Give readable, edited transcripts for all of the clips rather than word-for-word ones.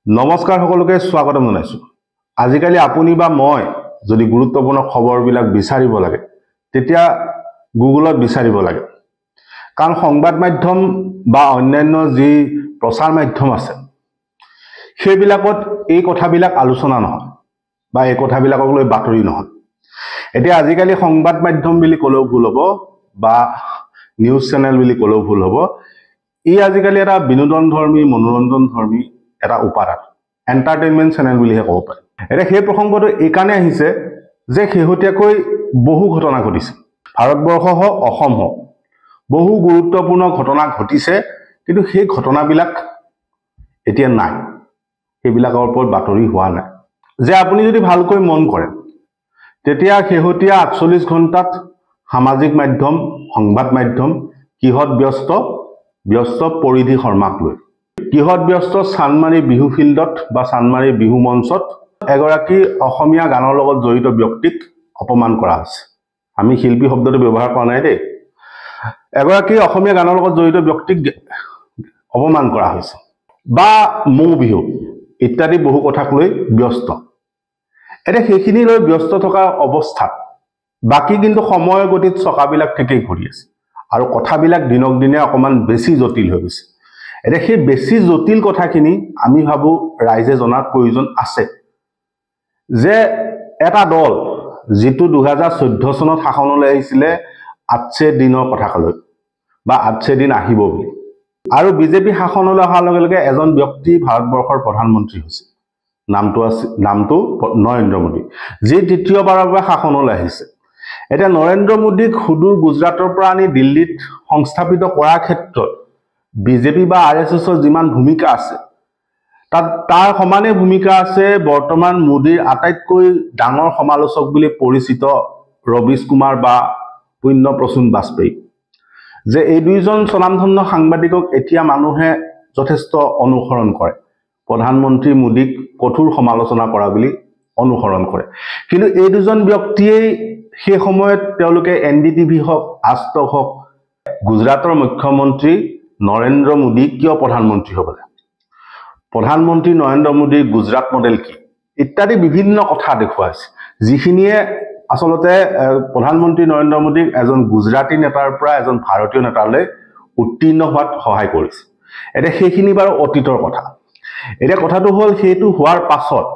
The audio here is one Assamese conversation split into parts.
নমস্কাৰ সকলোকে স্বাগতম জনাইছো। আজিকালি আপুনি বা মই যদি গুৰুত্বপূৰ্ণ খবৰবিলাক বিচাৰিব লাগে তেতিয়া গুগলত বিচাৰিব লাগে। কাৰণ সংবাদ মাধ্যম বা অন্যান্য যি প্ৰচাৰ মাধ্যম আছে সেইবিলাকত এই কথাবিলাক আলোচনা নহয় বা এই কথাবিলাকক লৈ বাতৰি নহয়। এতিয়া আজিকালি সংবাদ মাধ্যম বুলি ক'লেও ভুল হ'ব বা নিউজ চেনেল বুলি ক'লেও ভুল হ'ব। ই আজিকালি এটা বিনোদনধৰ্মী মনোৰঞ্জনধৰ্মী এটা উপাদান, এণ্টাৰটেইনমেণ্ট চেনেল বুলিহে ক'ব পাৰি। এতিয়া সেই প্ৰসংগটো এইকাৰণে আহিছে যে শেহতীয়াকৈ বহু ঘটনা ঘটিছে। ভাৰতবৰ্ষ হওক অসম হওক বহু গুৰুত্বপূৰ্ণ ঘটনা ঘটিছে, কিন্তু সেই ঘটনাবিলাক এতিয়া নাই, সেইবিলাকৰ ওপৰত বাতৰি হোৱা নাই। যে আপুনি যদি ভালকৈ মন কৰে তেতিয়া শেহতীয়া ৪৮ ঘণ্টাত সামাজিক মাধ্যম সংবাদ মাধ্যম কিহত ব্যস্ত পৰিধি শৰ্মাক লৈ। কিহত ব্যস্ত? চানমাৰী বিহু ফিল্ডত বা চানমাৰী বিহু মঞ্চত এগৰাকী অসমীয়া গানৰ লগত জড়িত ব্যক্তিক অপমান কৰা হৈছে। আমি শিল্পী শব্দটো ব্যৱহাৰ কৰা নাই দেই। এগৰাকী অসমীয়া গানৰ লগত জড়িত ব্যক্তিক অপমান কৰা হৈছে বা মৌ বিহু ইত্যাদি বহু কথাক লৈ ব্যস্ত। এতিয়া সেইখিনি লৈ ব্যস্ত থকা অৱস্থাত বাকী কিন্তু সময়ৰ গতিত চকাবিলাক ঠিকেই ঘূৰি আছে আৰু কথাবিলাক দিনক দিনে অকণমান বেছি জটিল হৈ গৈছে। এতিয়া সেই বেছি জটিল কথাখিনি আমি ভাবোঁ ৰাইজে জনাৰ প্ৰয়োজন আছে যে এটা দল যিটো 2014 চনত শাসনলৈ আহিছিলে ৮০ দিনৰ কথা ক'লৈ বা ৮০ দিন আহিব বুলি, আৰু বিজেপি শাসনলৈ অহাৰ লগে লগে এজন ব্যক্তি ভাৰতবৰ্ষৰ প্ৰধানমন্ত্ৰী হৈছে, নামটো নৰেন্দ্ৰ মোদী, যি তৃতীয়বাৰৰ বাবে শাসনলৈ আহিছে। এতিয়া নৰেন্দ্ৰ মোদীক সুদূৰ গুজৰাটৰ পৰা আনি দিল্লীত সংস্থাপিত কৰাৰ ক্ষেত্ৰত বিজেপি বা RSSৰ যিমান ভূমিকা আছে তাৰ সমানে ভূমিকা আছে বৰ্তমান মোদীৰ আটাইতকৈ ডাঙৰ সমালোচক বুলি পৰিচিত ৰবিশ কুমাৰ বা পুণ্যপ্ৰসূন বাজপেয়ী। যে এই দুইজন স্বনামধন্য সাংবাদিকক এতিয়া মানুহে যথেষ্ট অনুসৰণ কৰে, প্ৰধানমন্ত্ৰী মোদীক কঠোৰ সমালোচনা কৰা বুলি অনুসৰণ কৰে। কিন্তু এই দুজন ব্যক্তিয়েই সেই সময়ত তেওঁলোকে NDTV হওক আজতক হওক গুজৰাটৰ মুখ্যমন্ত্ৰী নৰেন্দ্ৰ মোদী কিয় প্ৰধানমন্ত্ৰী হ'ব লাগে, প্ৰধানমন্ত্ৰী নৰেন্দ্ৰ মোদীৰ গুজৰাট মডেল কি ইত্যাদি বিভিন্ন কথা দেখুৱাইছে, যিখিনিয়ে আচলতে প্ৰধানমন্ত্ৰী নৰেন্দ্ৰ মোদীক এজন গুজৰাটী নেতাৰ পৰা এজন ভাৰতীয় নেতালৈ উত্তীৰ্ণ হোৱাত সহায় কৰিছে। এতিয়া সেইখিনি বাৰু অতীতৰ কথা। এতিয়া কথাটো হ'ল সেইটো হোৱাৰ পাছত,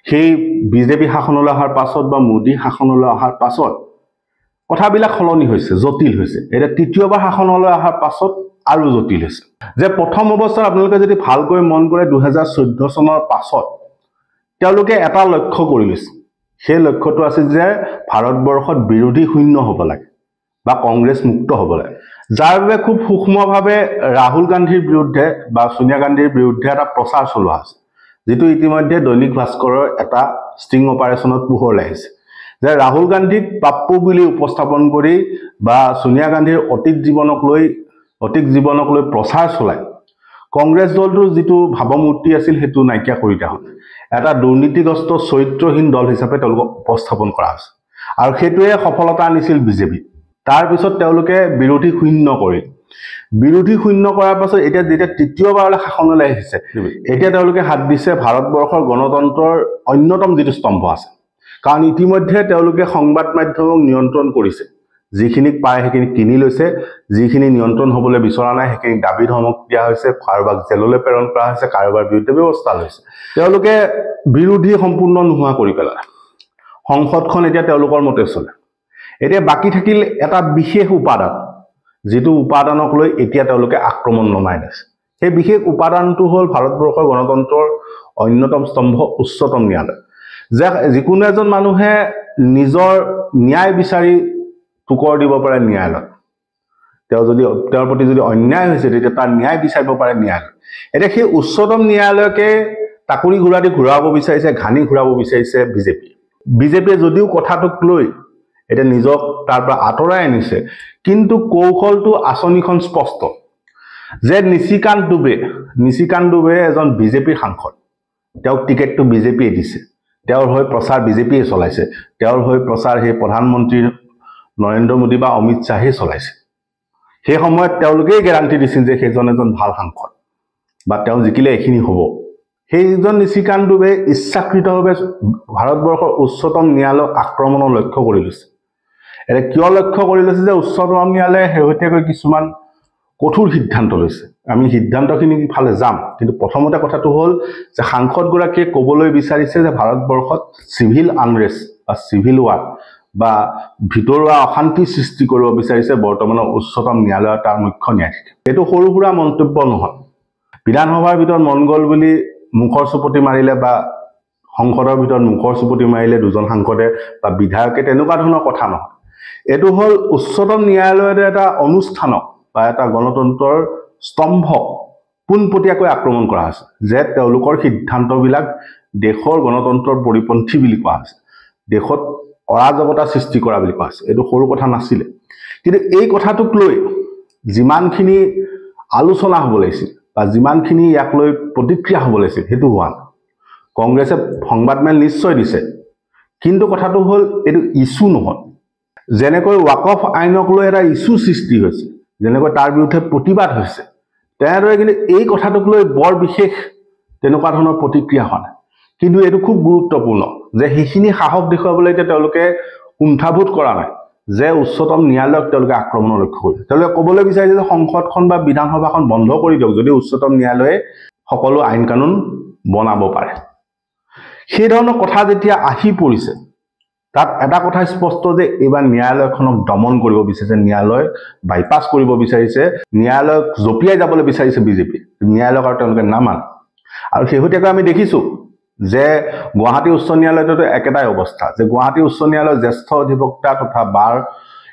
সেই বিজেপি শাসনলৈ অহাৰ পাছত বা মোদী শাসনলৈ অহাৰ পাছত কথাবিলাক সলনি হৈছে, জটিল হৈছে। এতিয়া তৃতীয়বাৰ শাসনলৈ অহাৰ পাছত আৰু জটিল হৈছে। যে প্ৰথম অৱস্থাত আপোনালোকে যদি ভালকৈ মন কৰে 2014 চনৰ পাছত তেওঁলোকে এটা লক্ষ্য কৰি লৈছে। সেই লক্ষ্যটো আছিল যে ভাৰতবৰ্ষত বিৰোধী শূন্য হ'ব লাগে বা কংগ্ৰেছ মুক্ত হ'ব লাগে, যাৰ বাবে খুব সূক্ষ্মভাৱে ৰাহুল গান্ধীৰ বিৰুদ্ধে বা সোনিয়া গান্ধীৰ বিৰুদ্ধে এটা প্ৰচাৰ চলোৱা হৈছে, যিটো ইতিমধ্যে দৈনিক ভাস্কৰৰ এটা ষ্টিং অপাৰেশ্যনত পোহৰ লাগিছে। যে ৰাহুল গান্ধীক পাপ্পু বুলি উপস্থাপন কৰি বা সোনিয়া গান্ধীৰ অতীত জীৱনক লৈ প্ৰচাৰ চলায় কংগ্ৰেছ দলটোৰ যিটো ভাৱমূৰ্তি আছিল সেইটো নাইকিয়া কৰি দিয়া হ'ল। এটা দুৰ্নীতিগ্ৰস্ত চৰিত্ৰহীন দল হিচাপে তেওঁলোকক উপস্থাপন কৰা হৈছে, আৰু সেইটোৱে সফলতা আনিছিল বিজেপি। তাৰপিছত তেওঁলোকে বিৰোধী শূন্য কৰিল। বিৰোধী শূন্য কৰাৰ পাছত এতিয়া যেতিয়া তৃতীয়বাৰলৈ শাসনলৈ আহিছে, এতিয়া তেওঁলোকে হাত দিছে ভাৰতবৰ্ষৰ গণতন্ত্ৰৰ অন্যতম যিটো স্তম্ভ আছে। কাৰণ ইতিমধ্যে তেওঁলোকে সংবাদ মাধ্যমক নিয়ন্ত্ৰণ কৰিছে, যিখিনিক পায় সেইখিনিক কিনি লৈছে, যিখিনি নিয়ন্ত্ৰণ হ'বলৈ বিচৰা নাই সেইখিনিক দাবী ধমক দিয়া হৈছে, কাৰোবাক জেললৈ প্ৰেৰণ কৰা হৈছে, কাৰোবাৰ বিৰুদ্ধে ব্যৱস্থা লৈছে। তেওঁলোকে বিৰোধী সম্পূৰ্ণ নোহোৱা কৰি পেলালে। সংসদখন এতিয়া তেওঁলোকৰ মতে চলে। এতিয়া বাকী থাকিল এটা বিশেষ উপাদান, যিটো উপাদানক লৈ এতিয়া তেওঁলোকে আক্ৰমণ নমাই দিছে। সেই বিশেষ উপাদানটো হ'ল ভাৰতবৰ্ষৰ গণতন্ত্ৰৰ অন্যতম স্তম্ভ উচ্চতম ন্যায়ালয়। যে যিকোনো এজন মানুহে নিজৰ ন্যায় বিচাৰি টুকৰ দিব পাৰে ন্যায়ালয়ত। তেওঁৰ প্ৰতি যদি অন্যায় হৈছে তেতিয়া তাৰ ন্যায় বিচাৰিব পাৰে ন্যায়ালয়। এতিয়া সেই উচ্চতম ন্যায়ালয়কে টাকুৰি ঘূৰা দি ঘূৰাব বিচাৰিছে, ঘানি ঘূৰাব বিচাৰিছে বিজেপিয়ে যদিও কথাটোক লৈ এতিয়া নিজক তাৰ পৰা আঁতৰাই আনিছে, কিন্তু কৌশলটো আঁচনিখন স্পষ্ট। যে নিশিকান্ত দুবে এজন বিজেপিৰ সাংসদ, তেওঁক টিকেটটো বিজেপিয়ে দিছে, তেওঁৰ হৈ প্ৰচাৰ বিজেপিয়ে চলাইছে, তেওঁৰ হৈ প্ৰচাৰ সেই প্ৰধানমন্ত্ৰী নৰেন্দ্ৰ মোদী বা অমিত শ্বাহে চলাইছে। সেই সময়ত তেওঁলোকেই গেৰাণ্টি দিছিল যে সেইজন এজন ভাল সাংসদ বা তেওঁ জিকিলে এইখিনি হ'ব। সেইজন নিশিকান্ত দুবে ইচ্ছাকৃতভাৱে ভাৰতবৰ্ষৰ উচ্চতম ন্যায়ালয়ক আক্ৰমণৰ লক্ষ্য কৰি লৈছে। এটা কিয় লক্ষ্য কৰি লৈছে যে উচ্চতম ন্যায়ালয়ে শেহতীয়াকৈ কিছুমান কঠোৰ সিদ্ধান্ত লৈছে। আমি সিদ্ধান্তখিনি ফালে যাম, কিন্তু প্ৰথমতে কথাটো হ'ল যে সাংসদগৰাকীয়ে ক'বলৈ বিচাৰিছে যে ভাৰতবৰ্ষত চিভিল আনৰেষ্ট বা চিভিল ৱাৰ বা ভিতৰুৱা অশান্তি সৃষ্টি কৰিব বিচাৰিছে বৰ্তমানৰ উচ্চতম ন্যায়ালয়ৰ তাৰ মুখ্য ন্যায়াধীশ। এইটো সৰু সুৰা মন্তব্য নহয়। বিধানসভাৰ ভিতৰত মন গ'ল বুলি মুখৰ চুপতি মাৰিলে বা সংসদৰ ভিতৰত মুখৰ চুপতি মাৰিলে দুজন সাংসদে বা বিধায়কে তেনেকুৱা ধৰণৰ কথা নহয়। এইটো হ'ল উচ্চতম ন্যায়ালয়ৰ এটা অনুষ্ঠানক বা এটা গণতন্ত্ৰৰ স্তম্ভক পোনপটীয়াকৈ আক্ৰমণ কৰা হৈছে, যে তেওঁলোকৰ সিদ্ধান্তবিলাক দেশৰ গণতন্ত্ৰৰ পৰিপন্থী বুলি কোৱা হৈছে, দেশত অৰাজকতা সৃষ্টি কৰা বুলি কোৱা হৈছে। এইটো সৰু কথা নাছিলে, কিন্তু এই কথাটোক লৈ যিমানখিনি আলোচনা হ'ব লাগিছিল বা যিমানখিনি ইয়াক লৈ প্ৰতিক্ৰিয়া হ'ব লাগিছিল সেইটো হোৱা নাই। কংগ্ৰেছে সংবাদমেল নিশ্চয় দিছে, কিন্তু কথাটো হ'ল এইটো ইছ্যু নহয়। যেনেকৈ ৱাকফ আইনক লৈ এটা ইছ্যু সৃষ্টি হৈছে, যেনেকৈ তাৰ বিৰুদ্ধে প্ৰতিবাদ হৈছে, তেনেদৰে কিন্তু এই কথাটোক লৈ বৰ বিশেষ তেনেকুৱা ধৰণৰ প্ৰতিক্ৰিয়া হোৱা নাই। কিন্তু এইটো খুব গুৰুত্বপূৰ্ণ যে সেইখিনি সাহস দেখুৱাবলৈ এতিয়া তেওঁলোকে কুণ্ঠাবোধ কৰা নাই যে উচ্চতম ন্যায়ালয়ক তেওঁলোকে আক্ৰমণৰ লক্ষ্য কৰিছে। তেওঁলোকে ক'বলৈ বিচাৰিছে যে সংসদখন বা বিধানসভাখন বন্ধ কৰি দিয়ক যদি উচ্চতম ন্যায়ালয়ে সকলো আইন কানুন বনাব পাৰে। সেই ধৰণৰ কথা যেতিয়া আহি পৰিছে, তাত এটা কথা স্পষ্ট যে এইবাৰ ন্যায়ালয়খনক দমন কৰিব বিচাৰিছে, ন্যায়ালয় বাইপাছ কৰিব বিচাৰিছে, ন্যায়ালয়ক জপিয়াই যাবলৈ বিচাৰিছে বিজেপি। ন্যায়ালয়ক আৰু তেওঁলোকে নামানে। আৰু শেহতীয়াকৈ আমি দেখিছোঁ যে গুৱাহাটী উচ্চ ন্যায়ালয়তো একেটাই অৱস্থা, যে গুৱাহাটী উচ্চ ন্যায়ালয়ৰ জ্যেষ্ঠ অধিবক্তা তথা বাৰ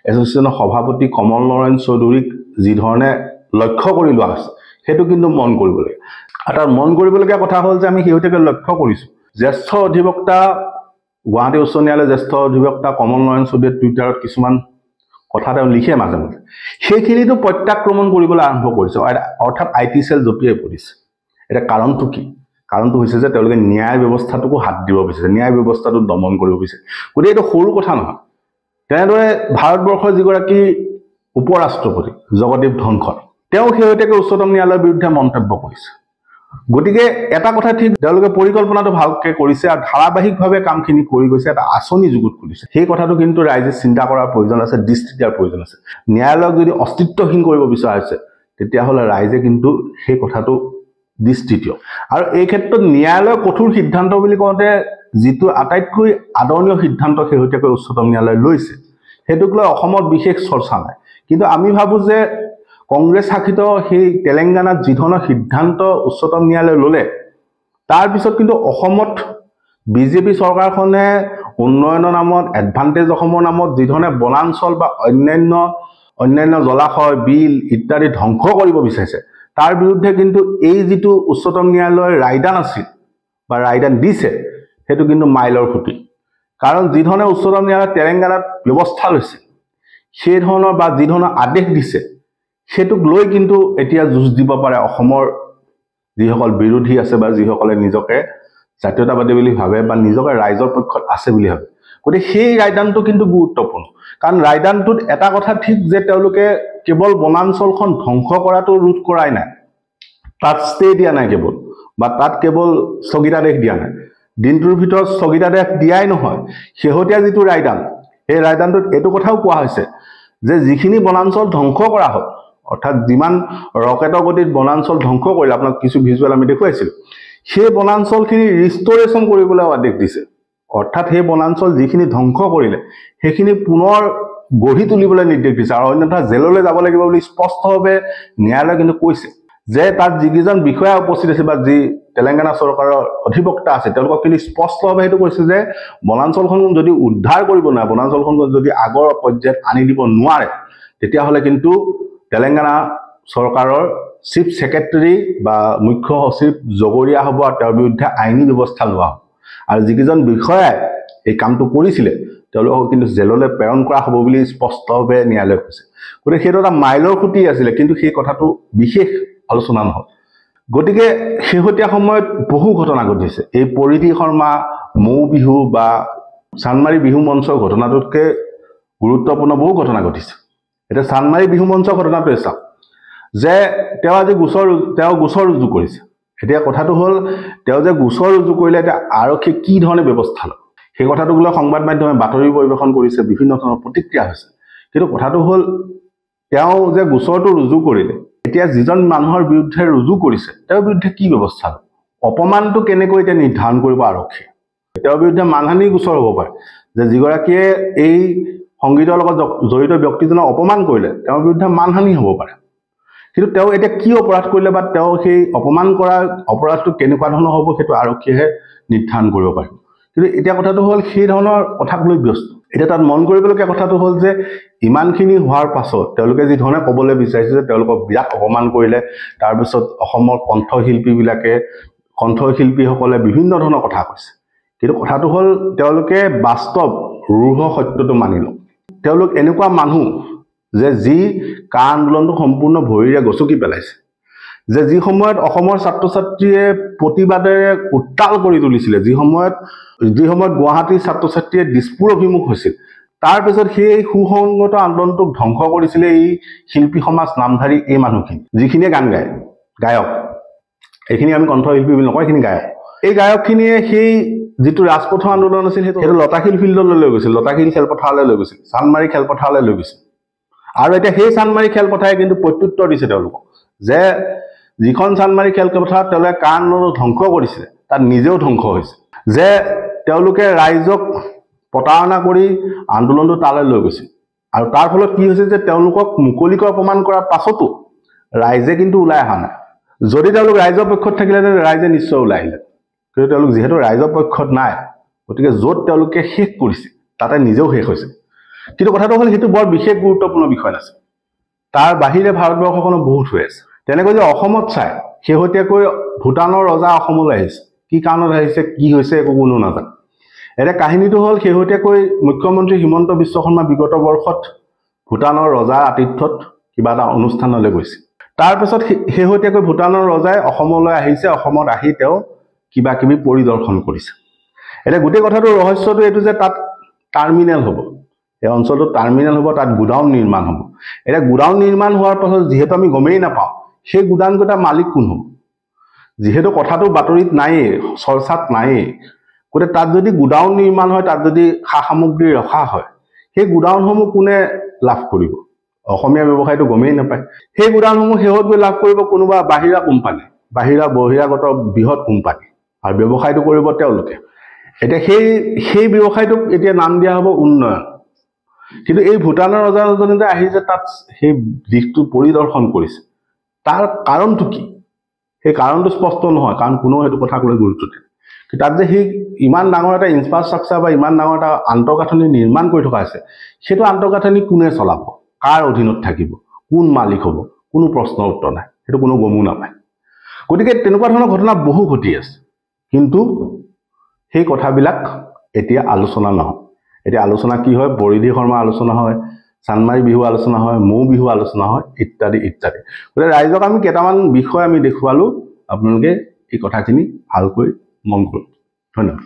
এছ'চিয়েশ্যনৰ সভাপতি কমল নৰেন চৌধুৰীক যি ধৰণে লক্ষ্য কৰি লোৱা হৈছে সেইটো কিন্তু মন কৰিবলগীয়া। এটা মন কৰিবলগীয়া কথা হ'ল যে আমি শেহতীয়াকৈ লক্ষ্য কৰিছোঁ জ্যেষ্ঠ অধিবক্তা গুৱাহাটী উচ্চ ন্যায়ালয়ৰ জ্যেষ্ঠ অধিবক্তা কমল নৰেন চৌধুৰীয়ে টুইটাৰত কিছুমান কথা তেওঁ লিখে মাজে মাজে, সেইখিনিতো প্ৰত্যাক্ৰমণ কৰিবলৈ আৰম্ভ কৰিছে, অৰ্থাৎ IT চেল জপিয়াই পৰিছে। এতিয়া কাৰণটো কি? কাৰণটো হৈছে যে তেওঁলোকে ন্যায় ব্যৱস্থাটোকো হাত দিব বিচাৰিছে, ন্যায় ব্যৱস্থাটো দমন কৰিব বিচাৰিছে। গতিকে এইটো সৰু কথা নহয়। তেনেদৰে ভাৰতবৰ্ষৰ যিগৰাকী উপ ৰাষ্ট্ৰপতি জগদীপ ধনখড়, তেওঁ শেহতীয়াকৈ উচ্চতম ন্যায়ালয়ৰ বিৰুদ্ধে মন্তব্য কৰিছে। গতিকে এটা কথা ঠিক, তেওঁলোকে পৰিকল্পনাটো ভালকৈ কৰিছে আৰু ধাৰাবাহিকভাৱে কামখিনি কৰি গৈছে, এটা আঁচনি যুগুত কৰিছে। সেই কথাটো কিন্তু ৰাইজে চিন্তা কৰাৰ প্ৰয়োজন আছে, দৃষ্টি দিয়াৰ প্ৰয়োজন আছে। ন্যায়ালয়ক যদি অস্তিত্বহীন কৰিব বিচৰা হৈছে তেতিয়াহ'লে ৰাইজে কিন্তু সেই কথাটো দৃষ্টি দিয়ক। আৰু এই ক্ষেত্ৰত ন্যায়ালয়ৰ কঠোৰ সিদ্ধান্ত বুলি কওঁতে যিটো আটাইতকৈ আদৰণীয় সিদ্ধান্ত শেহতীয়াকৈ উচ্চতম ন্যায়ালয়ে লৈছে সেইটোক লৈ অসমত বিশেষ চৰ্চা নাই। কিন্তু আমি ভাবোঁ যে কংগ্ৰেছ শাসিত সেই তেলেংগানাত যি ধৰণৰ সিদ্ধান্ত উচ্চতম ন্যায়ালয়ে ল'লে, তাৰপিছত কিন্তু অসমত বিজেপি চৰকাৰখনে উন্নয়নৰ নামত, এডভান্টেজ অসমৰ নামত যি ধৰণে বনাঞ্চল বা অন্যান্য জলাশয়, বিল ইত্যাদি ধ্বংস কৰিব বিচাৰিছে, তাৰ বিৰুদ্ধে কিন্তু এই যিটো উচ্চতম ন্যায়ালয়ৰ ৰায়দান আছিল বা ৰায়দান দিছে সেইটো কিন্তু মাইলৰ খুঁটি। কাৰণ যি ধৰণে উচ্চতম ন্যায়ালয়ে তেলেংগানাত ব্যৱস্থা লৈছে, সেই ধৰণৰ বা যি ধৰণৰ আদেশ দিছে সেইটোক লৈ কিন্তু এতিয়া যুঁজ দিব পাৰে অসমৰ যিসকল বিৰোধী আছে বা যিসকলে নিজকে জাতীয়তাবাদী বুলি ভাবে বা নিজকে ৰাইজৰ পক্ষত আছে বুলি ভাবে। গতিকে সেই ৰায়দানটো কিন্তু গুৰুত্বপূৰ্ণ। কাৰণ ৰায়দানটোত এটা কথা ঠিক যে তেওঁলোকে কেৱল বনাঞ্চলখন ধ্বংস কৰাটো ৰোধ কৰাই নাই, তাত ষ্টে দিয়া নাই কেৱল, বা তাত কেৱল স্থগিতাদেশ দিয়া নাই। দিনটোৰ ভিতৰত স্থগিতাদেশ দিয়াই নহয়, শেহতীয়া যিটো ৰায়দান, সেই ৰায়দানটোত এইটো কথাও কোৱা হৈছে যে যিখিনি বনাঞ্চল ধ্বংস কৰা হ'ল, অৰ্থাৎ যিমান ৰকেটৰ গতিত বনাঞ্চল ধ্বংস কৰিলে, আপোনাক কিছু ভিজুৱেল আমি দেখুৱাইছিলোঁ, সেই বনাঞ্চলখিনি ৰিষ্টৰেশ্যন কৰিবলৈ আদেশ দিছে। অৰ্থাৎ সেই বনাঞ্চল যিখিনি ধ্বংস কৰিলে সেইখিনি পুনৰ গঢ়ি তুলিবলৈ নিৰ্দেশ দিছে। আৰু অন্যথা জেললৈ যাব লাগিব বুলি স্পষ্টভাৱে ন্যায়ালয়ে কিন্তু কৈছে যে তাত যিকেইজন বিষয়া উপস্থিত আছে বা যি তেলেংগানা চৰকাৰৰ অধিবক্তা আছে তেওঁলোকক কিন্তু স্পষ্টভাৱে সেইটো কৈছে যে বনাঞ্চলখন যদি উদ্ধাৰ কৰিব নোৱাৰে, বনাঞ্চলখন যদি আগৰ পৰ্যায়ত আনি দিব নোৱাৰে, তেতিয়াহ'লে কিন্তু তেলেংগানা চৰকাৰৰ চিফ ছেক্ৰেটাৰী বা মুখ্য সচিব জগৰীয়া হ'ব আৰু তেওঁৰ বিৰুদ্ধে আইনী ব্যৱস্থা লোৱা হ'ব। আৰু যিকেইজন বিষয়াই এই কামটো কৰিছিলে তেওঁলোকক কিন্তু জেললৈ প্ৰেৰণ কৰা হ'ব বুলি স্পষ্টভাৱে ন্যায়ালয়ে কৈছে। গতিকে সেইটো এটা মাইলৰ খুঁটি আছিলে, কিন্তু সেই কথাটো বিশেষ আলোচনা নহ'ল। গতিকে শেহতীয়া সময়ত বহু ঘটনা ঘটিছে। এই পৰিধি শৰ্মা মৌ বিহু বা চানমাৰী বিহু মঞ্চৰ ঘটনাটোতকৈ গুৰুত্বপূৰ্ণ বহু ঘটনা ঘটিছে। এতিয়া চানমাৰী বিহু মঞ্চৰ ঘটনাটোৱে চাওক যে তেওঁ আজি গোচৰ ৰুজু কৰিছে। এতিয়া কথাটো হ'ল তেওঁ যে গোচৰ ৰুজু কৰিলে এতিয়া আৰক্ষীয়ে কি ধৰণে ব্যৱস্থা লয় সেই কথাটোক লৈ সংবাদ মাধ্যমে বাতৰি পৰিৱেশন কৰিছে, বিভিন্ন ধৰণৰ প্ৰতিক্ৰিয়া হৈছে। কিন্তু কথাটো হ'ল তেওঁ যে গোচৰটো ৰুজু কৰিলে, এতিয়া যিজন মানুহৰ বিৰুদ্ধে ৰুজু কৰিছে তেওঁৰ বিৰুদ্ধে কি ব্যৱস্থা লয়, অপমানটো কেনেকৈ এতিয়া নিৰ্ধাৰণ কৰিব আৰক্ষীয়ে। তেওঁৰ বিৰুদ্ধে মানহানিৰ গোচৰ হ'ব পাৰে, যে যিগৰাকীয়ে এই সংগীতৰ লগত জড়িত ব্যক্তিজনক অপমান কৰিলে তেওঁৰ বিৰুদ্ধে মানহানি হ'ব পাৰে। কিন্তু তেওঁ এতিয়া কি অপৰাধ কৰিলে বা তেওঁ সেই অপমান কৰা অপৰাধটো কেনেকুৱা ধৰণৰ হ'ব সেইটো আৰক্ষীয়েহে নিৰ্ধাৰণ কৰিব পাৰিব। কিন্তু এতিয়া কথাটো হ'ল সেই ধৰণৰ কথাক লৈ ব্যস্ত। এতিয়া তাত মন কৰিবলগীয়া কথাটো হ'ল যে ইমানখিনি হোৱাৰ পাছত তেওঁলোকে যি ধৰণে ক'বলৈ বিচাৰিছে যে তেওঁলোকক বিৰাট অপমান কৰিলে, তাৰপিছত অসমৰ কণ্ঠশিল্পীসকলে বিভিন্ন ধৰণৰ কথা কৈছে। কিন্তু কথাটো হ'ল তেওঁলোকে বাস্তৱ ৰুঢ় সত্যটো মানি লওক। তেওঁলোক এনেকুৱা মানুহ যে যি কা আন্দোলনটো সম্পূৰ্ণ ভৰিৰে গচকি পেলাইছে, যে যি সময়ত অসমৰ ছাত্ৰ ছাত্ৰীয়ে প্ৰতিবাদেৰে উত্তাল কৰি তুলিছিলে, যি সময়ত গুৱাহাটীৰ ছাত্ৰ ছাত্ৰীয়ে দিছপুৰ অভিমুখ হৈছিল, তাৰপিছত সেই সুসংগত আন্দোলনটোক ধ্বংস কৰিছিলে এই শিল্পী সমাজ নামধাৰী এই মানুহখিনি, যিখিনিয়ে গান গায়, গায়ক। এইখিনি আমি কণ্ঠশিল্পী বুলি নকওঁ, এইখিনি গায়ক। এই গায়কখিনিয়ে সেই যিটো ৰাজপথৰ আন্দোলন আছিল সেইটো লতাশিল ফিল্ডলৈ লৈ গৈছিল, লতাশিল খেলপথাৰলৈ লৈ গৈছিল, চান্দমাৰী খেলপথাৰলৈ লৈ গৈছিল। আৰু এতিয়া সেই চান্দমাৰী খেলপথাৰে কিন্তু প্ৰত্যুত্তৰ দিছে তেওঁলোকক, যে যিখন চান্দমাৰী খেলপথাৰত তেওঁলোকে কা আন্দোলনক ধ্বংস কৰিছিলে তাত নিজেও ধ্বংস হৈছে, যে তেওঁলোকে ৰাইজক প্ৰতাৰণা কৰি আন্দোলনটো তালৈ লৈ গৈছিল। আৰু তাৰ ফলত কি হৈছে যে তেওঁলোকক মুকলিকৈ অপমান কৰাৰ পাছতো ৰাইজে কিন্তু ওলাই অহা নাই। যদি তেওঁলোক ৰাইজৰ পক্ষত থাকিলেহেঁতেন ৰাইজে নিশ্চয় ওলাই আহিলে। কিন্তু তেওঁলোক যিহেতু ৰাইজৰ পক্ষত নাই, গতিকে য'ত তেওঁলোকে শেষ কৰিছে তাতে নিজেও শেষ হৈছে। কিন্তু কথাটো হ'ল সেইটো বৰ বিশেষ গুৰুত্বপূৰ্ণ বিষয় নাছিল। তাৰ বাহিৰে ভাৰতবৰ্ষখনত বহুত হৈ আছে। তেনেকৈ যে অসমত চাই শেহতীয়াকৈ ভূটানৰ ৰজা অসমলৈ আহিছে, কি কাৰণত আহিছে, কি হৈছে একো কোনো নাজানে। এতিয়া কাহিনীটো হ'ল শেহতীয়াকৈ মুখ্যমন্ত্ৰী হিমন্ত বিশ্ব শৰ্মা বিগত বৰ্ষত ভূটানৰ ৰজাৰ আতিথ্যত কিবা এটা অনুষ্ঠানলৈ গৈছিল। তাৰপিছত শেহতীয়াকৈ ভূটানৰ ৰজাই অসমলৈ আহিছে, অসমত আহি তেওঁ কিবা কিবি পৰিদৰ্শন কৰিছে। এতিয়া গোটেই কথাটোৰ ৰহস্যটো এইটো যে তাত টাৰ্মিনেল হ'ব, এই অঞ্চলটোত টাৰ্মিনেল হ'ব, তাত গুডাউন নিৰ্মাণ হ'ব। এতিয়া গুডাউন নিৰ্মাণ হোৱাৰ পাছত যিহেতু আমি গমেই নাপাওঁ সেই গুডাউনকেইটাৰ মালিক কোন হ'ব, যিহেতু কথাটো বাতৰিত নায়েই, চৰ্চাত নায়েই। গতিকে তাত যদি গুডাউন নিৰ্মাণ হয়, তাত যদি সা সামগ্ৰী ৰখা হয়, সেই গুডাউনসমূহ কোনে লাভ কৰিব? অসমীয়া ব্যৱসায়টো গমেই নাপায়। সেই গুডাউনসমূহ শেহত গৈ লাভ কৰিব কোনোবা বাহিৰা কোম্পানী, বহিৰাগত বৃহৎ কোম্পানী, আৰু ব্যৱসায়টো কৰিব তেওঁলোকে। এতিয়া সেই ব্যৱসায়টোক এতিয়া নাম দিয়া হ'ব উন্নয়ন। কিন্তু এই ভূটানৰ ৰজাজনে যে আহি যে তাত সেই দিশটো পৰিদৰ্শন কৰিছে, তাৰ কাৰণটো কি? সেই কাৰণটো স্পষ্ট নহয়, কাৰণ কোনেও সেইটো কথাক লৈ গুৰুত্ব দিয়ে। তাত যে সেই ইমান ডাঙৰ এটা ইনফ্ৰাষ্ট্ৰাকচাৰ বা ইমান ডাঙৰ এটা আন্তঃগাঁথনি নিৰ্মাণ কৰি থকা হৈছে, সেইটো আন্তঃগাঁথনি কোনে চলাব, কাৰ অধীনত থাকিব, কোন মালিক হ'ব, কোনো প্ৰশ্নৰ উত্তৰ নাই, সেইটো কোনো গমো নাপায়। গতিকে তেনেকুৱা ধৰণৰ ঘটনা বহু ঘটি আছে, কিন্তু সেই কথাবিলাক এতিয়া আলোচনা নহয়। এতিয়া আলোচনা কি হয়? পৰিধি শৰ্মা আলোচনা হয়, চান্দমাৰী বিহু আলোচনা হয়, মৌ বিহু আলোচনা হয়, ইত্যাদি ইত্যাদি। গতিকে ৰাইজক আমি কেইটামান বিষয় আমি দেখুৱালো, আপোনালোকে এই কথাখিনি ভালকৈ মন কৰক। ধন্যবাদ।